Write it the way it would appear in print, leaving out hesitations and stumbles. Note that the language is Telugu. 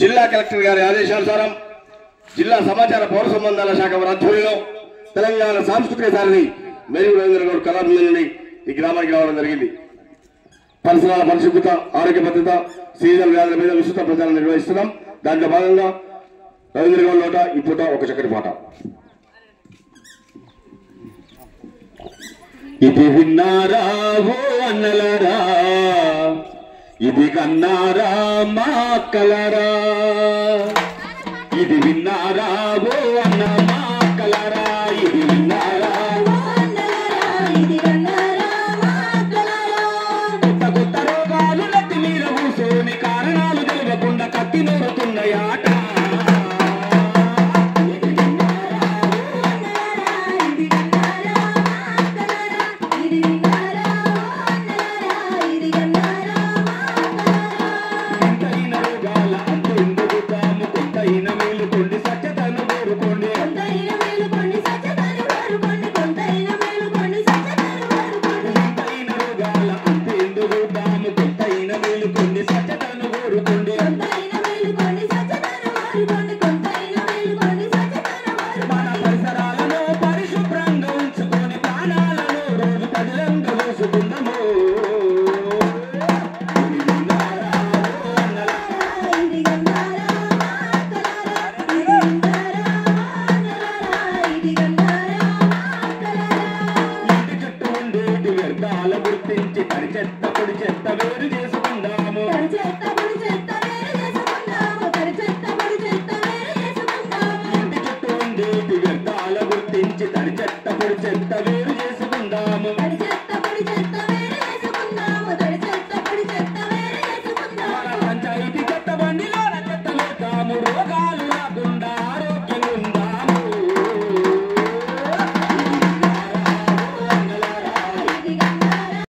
జిల్లా కలెక్టర్ గారి ఆదేశానుసారం జిల్లా సమాచార పౌర సంబంధాల శాఖ ఆధ్వర్యంలో తెలంగాణ సాంస్కృతిక సారథి మేరీ రవీంద్ర గౌడ్ కళాబృందం నుండి ఈ గ్రామానికి రావడం జరిగింది. పరిసరాల పరిశుభ్రత, ఆరోగ్య భద్రత, సీజనల్ వ్యాధుల మీద విస్తృత ప్రచారం నిర్వహిస్తున్నాం. దాంట్లో భాగంగా రవీంద్ర గౌడ్ నోట ఈ పూట ఒక చక్కటి పాట. ఇది విన్నారా ఓ అన్నలరా, ఇది కన్నారా మా అక్కలరా, ఇది విన్నారా ఓ అన్న మా అక్కలరా, ఇది విన్నారా కొత్త కొత్త రోగాలు నెత్తి మీద కూసోని కారణాలు తెలియకుండా కత్తి నూరుతున్నాయాట. తడి చెత్త పొడి చెత్త వేరు చేసుకుందాము.